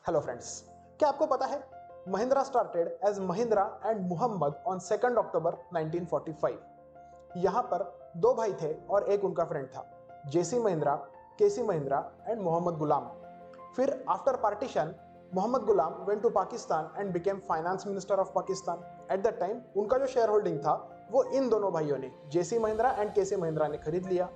Hello friends, क्या आपको पता है Mahindra started as Mahindra and Muhammad on 2 October 1945। यहाँ पर दो भाई थे और एक उनका फ्रेंड था, J C Mahindra, K C Mahindra and Mohammed Ghulam. फिर after partition Mohammed Ghulam went to Pakistan and became finance minister of Pakistan. At that time उनका जो शेयर होल्डिंग था वो इन दोनों भाइयों ने, जेसी महिंद्रा एंड केसी महिंद्रा ने खरीद लिया।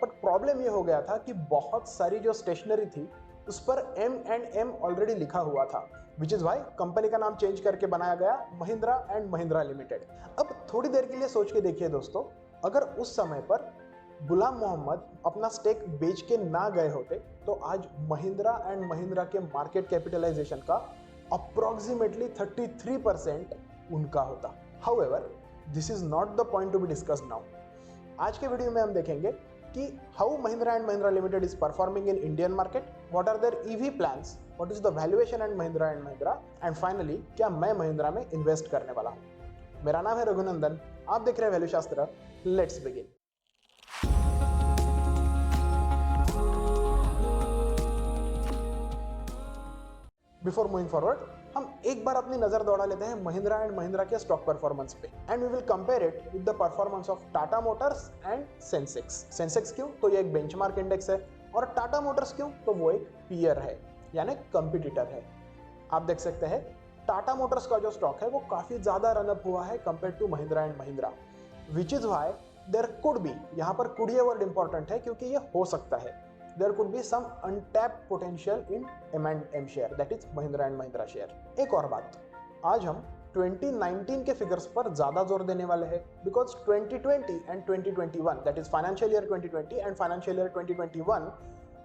बट प्रॉब्लम ये हो गया था कि बहुत सारी जो स्टेशनरी थी उस पर M&M ऑलरेडी लिखा हुआ था, विच इज वाई कंपनी का नाम चेंज करके बनाया गया महिंद्रा एंड महिंद्रा लिमिटेड। अब थोड़ी देर के लिए सोच के देखिए दोस्तों, अगर उस समय पर गुलाम मोहम्मद अपना स्टेक बेच के ना गए होते तो आज महिंद्रा एंड महिंद्रा के मार्केट कैपिटलाइजेशन का अप्रोक्सीमेटली 33% उनका होता। However, this is not the point to be discussed now. आज के वीडियो में हम देखेंगे कि how Mahindra and Mahindra limited is performing in Indian market, what are their EV plans, what is the valuation and Mahindra and finally क्या मैं महिंद्रा में invest करने वाला हूं। मेरा नाम है रघुनंदन, आप देख रहे हैं वैल्यू शास्त्र। Let's begin. Before moving forward, हम एक बार अपनी नजर दौड़ा लेते हैं महिंद्रा एंड महिंद्रा के स्टॉक परफॉर्मेंस पे and we will compare it with the performance of Tata motors and Sensex. Sensex क्यों? तो ये एक बेंचमार्क इंडेक्स है, और टाटा मोटर्स क्यों? तो वो एक पीयर है, यानी कंपटीटर है। आप देख सकते हैं टाटा मोटर्स का जो स्टॉक है वो काफी ज्यादा रनअप हुआ है compare to Mahindra and Mahindra, which is why there could be, यहाँ पर कुड ये वर्ड इंपॉर्टेंट है क्योंकि ये हो सकता है, there could be some untapped potential in M&M share, that is Mahindra and Mahindra share। एक और बात, आज हम 2019 के फिगर्स पर ज्यादा जोर देने वाले हैं because 2020 and 2021, that is financial year 2020 and financial year 2021,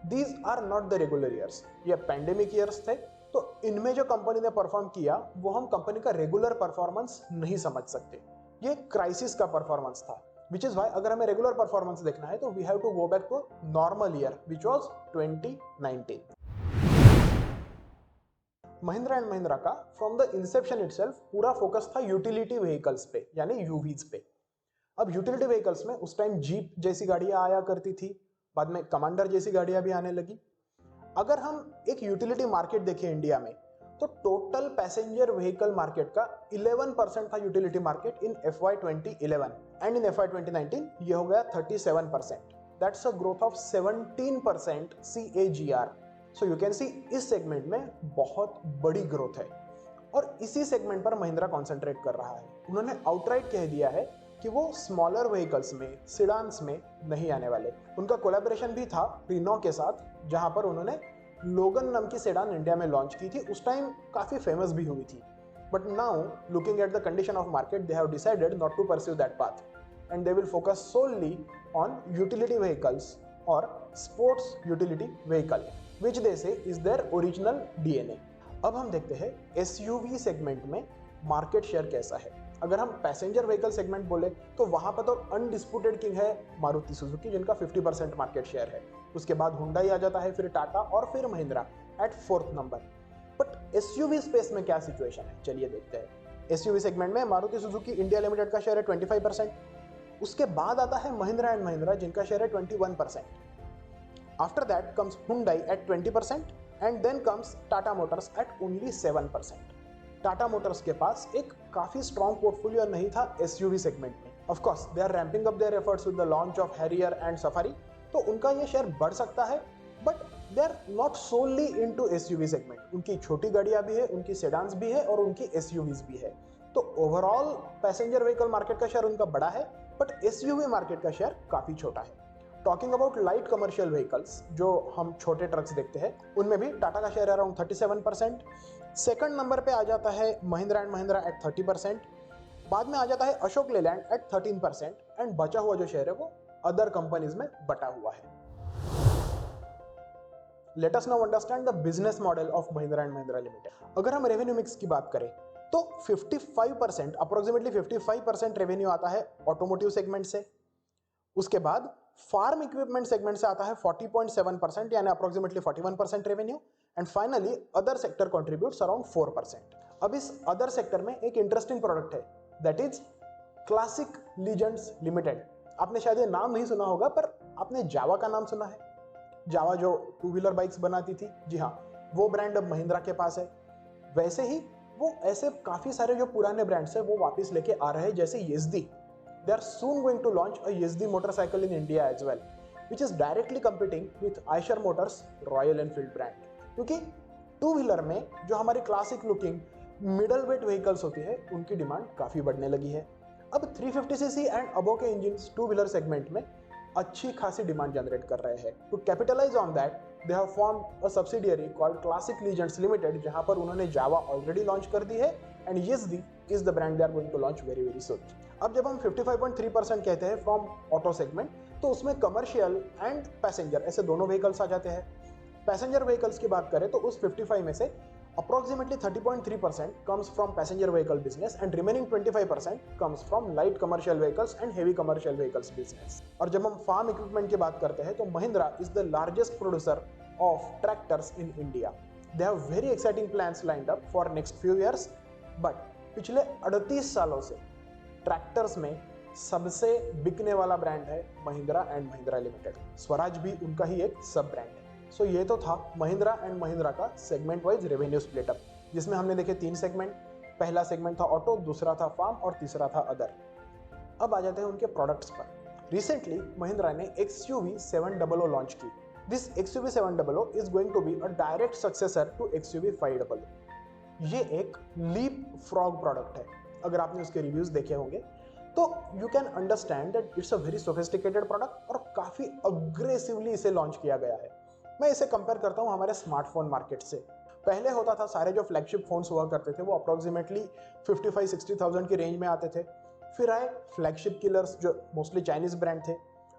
these are not the regular years। ये पैंडेमिक ईयर्स थे, तो इनमें जो कंपनी ने परफॉर्म किया वो हम कंपनी का रेगुलर परफॉर्मेंस नहीं समझ सकते, ये क्राइसिस का परफॉर्मेंस था। Which is why अगर हमें रेगुलर परफॉर्मेंस देखना है तो we have to go back to normal year which was 2019। Mahindra and Mahindra का फ्रॉम द इंसेप्शन इटसेल्फ पूरा फोकस था यूटिलिटी व्हीकल्स पे, यानी यूवीज पे। अब यूटिलिटी व्हीकल्स में उस टाइम जीप जैसी गाड़ियां आया करती थी, बाद में कमांडर जैसी गाड़ियां भी आने लगी। अगर हम एक यूटिलिटी मार्केट देखें इंडिया में तो टोटल पैसेंजर व्हीकल मार्केट का 11% था utility market in FY 2011 and in FY 2019 ये हो गया 37%। That's a growth of 17% CAGR। So you can see इस सेगमेंट में बहुत बड़ी ग्रोथ है और इसी सेगमेंट पर महिंद्रा कॉन्सेंट्रेट कर रहा है। उन्होंने आउटराइट कह दिया है कि वो स्मॉलर व्हीकल्स में, सिडान्स में नहीं आने वाले। उनका कोलैबोरेशन भी था रिनो के साथ, जहां पर उन्होंने लोगन नाम की सेडान इंडिया में लॉन्च की थी। उस टाइम काफी फेमस भी हुई थी, but now looking at the condition of market they have decided not to pursue that path and they will focus solely on utility vehicles और sports utility vehicle, which they say is their original DNA। अब हम देखते हैं SUV segment में market share कैसा है। अगर हम पैसेंजर व्हीकल सेगमेंट बोले तो वहां पर तो अनडिस्प्यूटेड किंग है मारुति सुजुकी, जिनका 50% मार्केट शेयर है। उसके बाद हुंडई आ जाता है, फिर टाटा और फिर Mahindra at 4th number. But SUV space में क्या सिचुएशन है, चलिए देखते हैं। SUV सेगमेंट में मारुति सुजुकी इंडिया लिमिटेड का शेयर है 25%। उसके बाद आता है महिंद्रा एंड महिंद्रा जिनका शेयर है 21%। After that comes Hyundai at 20% and then comes Tata Motors at only 7%। Tata Motors के पास एक काफी स्ट्रॉन्ग पोर्टफोलियो नहीं था SUV सेगमेंट में। Of course they are ramping up their efforts with the launch of Harrier and Safari, तो उनका ये शेयर बढ़ सकता है, but they are not solely into SUV segment. उनकी छोटी गाड़ियां भी है, उनकी सेडान्स भी है और उनकी SUVs भी है। तो ओवरऑल पैसेंजर व्हीकल मार्केट का शेयर उनका बड़ा है, बट SUV मार्केट का शेयर काफी छोटा है। Talking about light commercial vehicles, जो हम छोटे ट्रक्स देखते हैं, उनमें भी टाटा का शेयर अराउंड 37%। सेकंड नंबर पे आ जाता है महिंद्रा एंड महिंद्रा एट 30%। बाद में आ जाता है अशोक लेलैंड एट 13% एंड बचा हुआ जो शेयर है वो अदर कंपनीज में बटा हुआ है। Late us now understand the business model of Mahindra and Mahindra limited. अगर हम रेवेन्यू मिक्स की बात करें तो 55%, अप्रोक्सीमेटली 55% रेवेन्यू आता है ऑटोमोटिव सेगमेंट से। उसके बाद फार्म इक्विपमेंट सेगमेंट से आता है 40.7%, यानी approximately 41% revenue, and finally other sector contributes around 4%। अब इस अदर सेक्टर में एक इंटरेस्टिंग प्रोडक्ट है, that is classic Legends limited. आपने शायद ये नाम नहीं सुना होगा, पर आपने जावा का नाम सुना है? जावा जो 2 व्हीलर बाइक्स बनाती थी, जी हाँ, वो ब्रांड अब महिंद्रा के पास है। वैसे ही वो ऐसे काफी सारे जो पुराने ब्रांड्स है वो वापस लेके आ रहे हैं, जैसे Yezdi. They are soon going to launch a Yezdi motorcycle in India as well, which is directly competing with Eicher Motors Royal Enfield brand. क्योंकि टू व्हीलर में जो हमारी classic looking middle weight vehicles होती है उनकी डिमांड काफी बढ़ने लगी है। अब 350 सीसी एंड अबो के इंजन टू व्हीलर सेगमेंट में अच्छी खासी डिमांड जनरेट कर रहे हैं। To capitalize on that they have formed a subsidiary called Classic Legends Limited, जहां पर उन्होंने जावा ऑलरेडी लॉन्च कर दी है and Yezdi is the brand they are going to launch very very soon. अब जब हम 55.3% कहते हैं फ्रॉम ऑटो सेगमेंट, तो उसमें कमर्शियल एंड पैसेंजर ऐसे दोनों व्हीकल्स आ जाते हैं। पैसेंजर व्हीकल्स की बात करें तो उस 55 में से approximately 30.3% comes from passenger vehicle business and remaining 25% comes from light commercial vehicles and heavy commercial vehicles business। और जब हम फार्म इक्विपमेंट की बात करते हैं तो Mahindra is the largest producer of tractors in India. They have very exciting plans lined up for next few years, but पिछले 38 सालों से ट्रैक्टर्स में सबसे बिकने वाला ब्रांड है महिंद्रा एंड महिंद्रा लिमिटेड। स्वराज भी उनका ही एक सब ब्रांड है। सो ये तो था महिंद्रा एंड महिंद्रा का सेगमेंट वाइज रेवेन्यू स्प्लिटअप, जिसमें हमने देखे 3 सेगमेंट। पहला सेगमेंट था ऑटो, दूसरा था फार्म और तीसरा था अदर। अब आ जाते हैं उनके प्रोडक्ट्स पर। रिसेंटली महिंद्रा ने XUV 700 लॉन्च की। This XUV 700 is going to be a direct successor to XUV 500। ये एक लीप फ्रॉग प्रोडक्ट है। अगर आपने उसके रिव्यूज देखे होंगे तो you can understand that it's a very sophisticated product और काफी अग्रेसिवली इसे लॉन्च किया गया है। मैं इसे कंपेयर करता हूं हमारे स्मार्टफोन मार्केट से। पहले होता था सारे जो फ्लैगशिप फोन्स हुआ करते थे वो अप्रोक्सीमेटली 55-60,000 की रेंज में आते थे। फिर आए फ्लैगशिप किलर्स जो मोस्टली चाइनीज ब्रांड थे।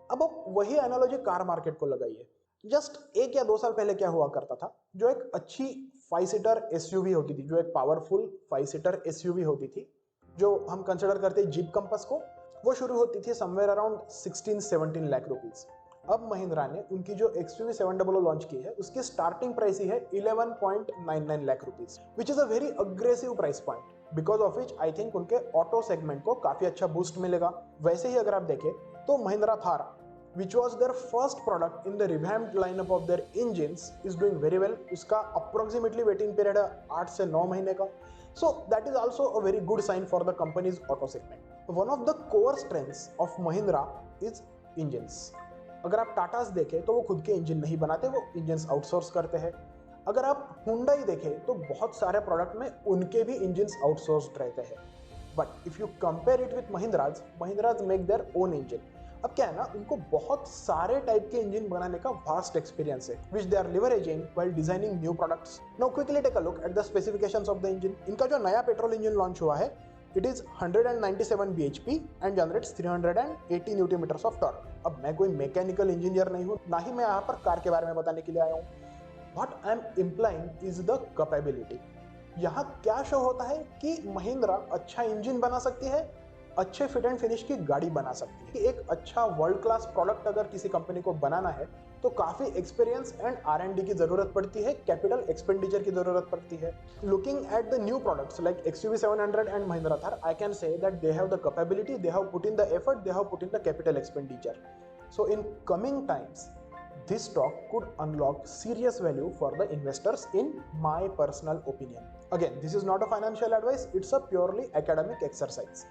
अब वही एनालॉजी कार मार्केट को लगाइए। जस्ट 1 या 2 साल पहले क्या हुआ करता था, जो एक अच्छी 5 सीटर SUV होती थी, जो एक पावरफुल 5 सीटर SUV होती थी, जो हम कंसिडर करते जीप कंपस को, वो शुरू होती थी समवेयर अराउंड 16-17 लाख रुपीज। अब महिंद्रा ने उनकी जो XUV 700 लॉन्च की है उसकी स्टार्टिंग प्राइस ही है 11.99 lakh rupees, which is a very aggressive price point, because of which I think उनके ऑटो सेगमेंट को काफी अच्छा बूस्ट मिलेगा। वैसे ही अगर आप देखें तो Mahindra Thar, which was their first product in the revamped lineup of their engines, is doing very well। उसका approximately waiting period है 8 से 9 महीने का। So that is also a very good sign for the company's auto segment। One of the core strengths of Mahindra is engines। अगर आप टाटास देखें तो वो खुद के इंजन नहीं बनाते, वो इंजन्स आउटसोर्स करते हैं। अगर आप हुंडई देखें तो बहुत सारे प्रोडक्ट में उनके भी इंजन्स आउटसोर्स्ड रहते हैं। But if you compare it with Mahindra's make their own engine. अब क्या है ना, उनको बहुत सारे टाइप के इंजन बनाने का वास्ट एक्सपीरियंस है, which they are leveraging while designing new products। Now quickly take a look at the specifications of the engine। इनका जो नया पेट्रोल इंजन लॉन्च हुआ है, it is 197 bhp and generates 380 newton metres of torque. अब मैं कोई mechanical engineer नहीं हूँ, ना ही मैं यहाँ पर कार के बारे में बताने के लिए आया हूँ। What I am implying is the capability। यहाँ क्या शो होता है कि महिंद्रा अच्छा इंजन बना सकती है, अच्छे फिट एंड फिनिश की गाड़ी बना सकती है। एक अच्छा वर्ल्ड क्लास प्रोडक्ट अगर किसी कंपनी को बनाना है तो काफी एक्सपीरियंस एंड R&D की जरूरत पड़ती है, कैपिटल एक्सपेंडिचर की जरूरत पड़ती है। Looking at the new products like XUV 700 and Mahindra Thar, I can say that they have the capability, they have put in the effort, they have put in the capital expenditure. So in coming times this stock could unlock serious value for the investors in my personal opinion। Again, this is not a financial advice, it's a purely academic exercise।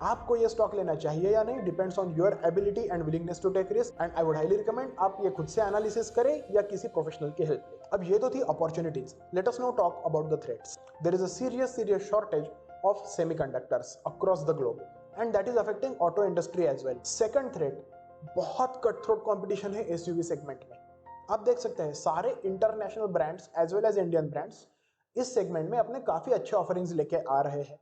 आपको ये stock लेना चाहिए या नहीं depends on your ability and willingness to take risk, and I would highly recommend आप ये खुद से एनालिसिस करें या किसी प्रोफेशनल की हेल्प लें। अब ये तो थी opportunities, let us now talk about the threats. There is a serious shortage of semiconductors across the globe and that is affecting auto industry as well. Second threat, बहुत कट थ्रोट कंपटीशन है SUV segment में। आप देख सकते हैं सारे international brands as well as Indian brands इस segment में अपने काफी अच्छे ऑफरिंग्स लेके आ रहे हैं।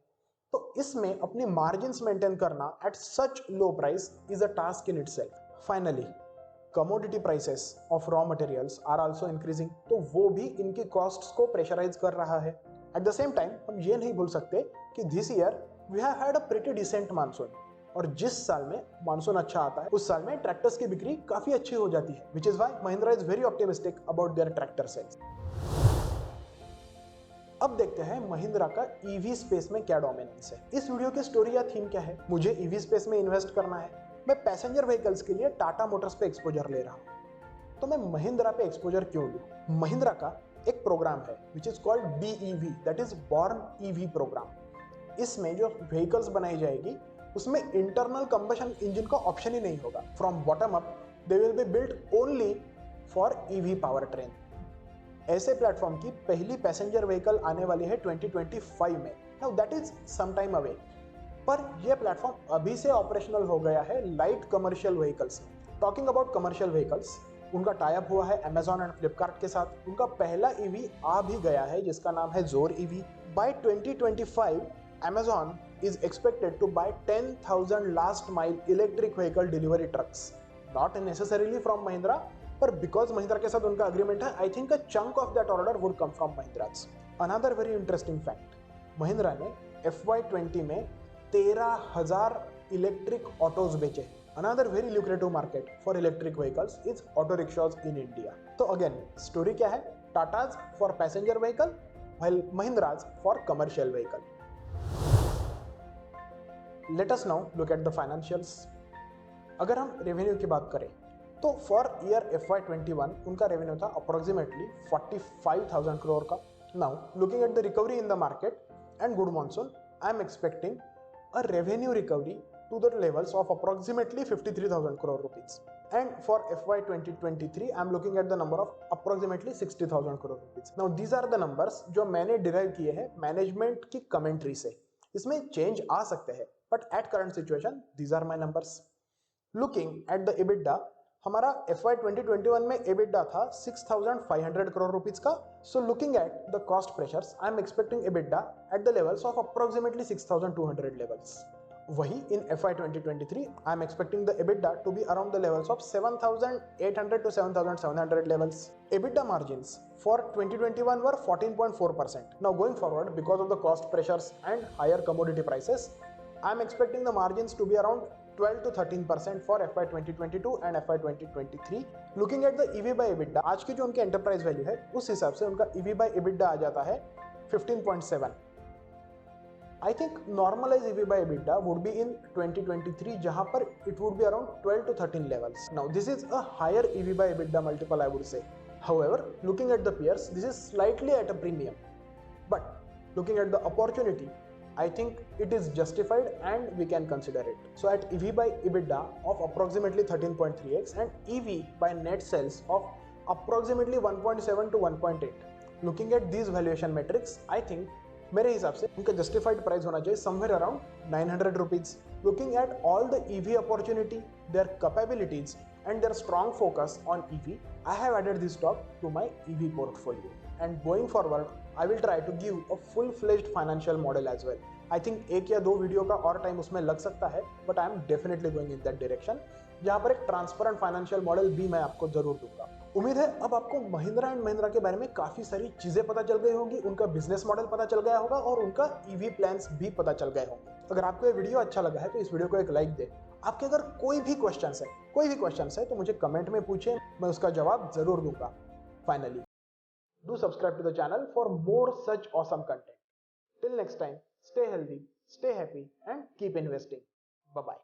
तो इसमें अपनी मार्जिन्स मेंटेन करना at such low price is a task in itself. Finally commodity prices of raw materials are also increasing, तो वो भी इनकी कॉस्ट्स को प्रेशराइज कर रहा है। एट द सेम टाइम हम ये नहीं भूल सकते कि this year we have had a pretty decent monsoon, और जिस साल में मानसून अच्छा आता है उस साल में ट्रैक्टर्स की बिक्री काफी अच्छी हो जाती है, which is why Mahindra is very optimistic about their tractor sales. अब देखते हैं महिंद्रा का EV स्पेस में क्या डोमिनेंस है। इस वीडियो की स्टोरी या थीम क्या है, मुझे EV स्पेस में इन्वेस्ट करना है, मैं पैसेंजर व्हीकल्स के लिए टाटा मोटर्स पे एक्सपोजर ले रहा हूँ, तो मैं महिंद्रा पे एक्सपोजर क्यों लूँ? महिंद्रा का एक प्रोग्राम है which is called BEV, that is born EV programme. इसमें जो व्हीकल्स बनाई जाएगी उसमें इंटरनल कंबशन इंजन का ऑप्शन ही नहीं होगा। From bottom up they will be built only for EV power train. ऐसे प्लेटफॉर्म की पहली पैसेंजर व्हीकल आने वाली है 2025 में। Now that is some time away, पर यह प्लेटफॉर्म अभी से ऑपरेशनल हो गया है लाइट कमर्शियल व्हीकल्स में। टॉकिंग अबाउट कमर्शियल व्हीकल्स, उनका टाई अप हुआ है अमेजॉन एंड फ्लिपकार्ट के साथ। उनका पहला EV आ भी गया है जिसका नाम है Zor EV। By 2025 Amazon is expected to buy 10,000 last mile electric vehicle delivery trucks, not necessarily from Mahindra, but because Mahindra के साथ उनका agreement है, I think a chunk of that order would come from Mahindras. Another very interesting fact, Mahindra ने FY20 में 13,000 electric autos बेचे। Another very lucrative market for electric vehicles is auto rickshaws in India. तो again story क्या है? Tata's for passenger vehicle, while Mahindra's for commercial vehicle. Let us now look at the financials. अगर हम revenue की बात करें तो for year FY21 उनका रेवेन्यू था अप्रोक्सीमेटली 45,000 करोड़ का। Now looking at the recovery in the market and good monsoon, I am expecting a revenue recovery to the levels of approximately 53,000 crore rupees. And for FY 2023, I am looking at the number of approximately 60,000 crore rupees. Now these are the numbers जो मैंने derive किए हैं management की commentary से। इसमें change आ सकते हैं, but at current situation these are my numbers. Looking at the EBITDA, हमारा FY 2021 में EBITDA था 6,500 करोड़ रुपीज का। So looking at the cost pressures, I am expecting EBITDA at the levels of approximately 6,200 levels. वही in FY 2023, I am expecting the EBITDA to be around the levels of 7,800 to 7,700 levels. EBITDA margins for 2021 were 14.4%. Now going forward, because of the cost pressures and higher commodity prices, I am expecting the margins to be around 12 to 13% for FY 2022 and FY 2023. Looking at the EV by EBITDA, आज की जो उनकी enterprise value है उस हिसाब से उनका EV by EBITDA आ जाता है 15.7. I think normalized EV by EBITDA would be in 2023, जहां पर it would be around 12 to 13 levels. Now this is a higher EV by EBITDA multiple, I would say. However, looking at the peers, this is slightly at a premium. But looking at the opportunity, I think it is justified and we can consider it. So at EV by EBITDA of approximately 13.3x and EV by net sales of approximately 1.7 to 1.8. Looking at these valuation metrics, I think मेरे हिसाब से उनका justified price होना चाहिए somewhere around 900 rupees. Looking at all the EV opportunity, their capabilities and their strong focus on EV, I have added this stock to my EV portfolio and going forward I will try to give a full fledged financial model as well. I think 1 या 2 video का और time उसमें लग सकता है, but I am definitely going in that direction, जहां पर एक ट्रांसपेरेंट फाइनेंशियल मॉडल भी मैं आपको जरूर दूंगा। उम्मीद है अब आपको महिंद्रा एंड महिंद्रा के बारे में काफी सारी चीजें पता चल गई होंगी, उनका बिजनेस मॉडल पता चल गया होगा और उनका EV प्लान्स भी पता चल गए होंगे। अगर आपको ये वीडियो अच्छा लगा है तो इस वीडियो को एक लाइक दे। आपके अगर कोई भी क्वेश्चंस है तो मुझे कमेंट में पूछे, मैं उसका जवाब जरूर दूंगा। Finally do subscribe to the channel for more such awesome content. Till next time, stay healthy, stay happy and keep investing. Bye bye.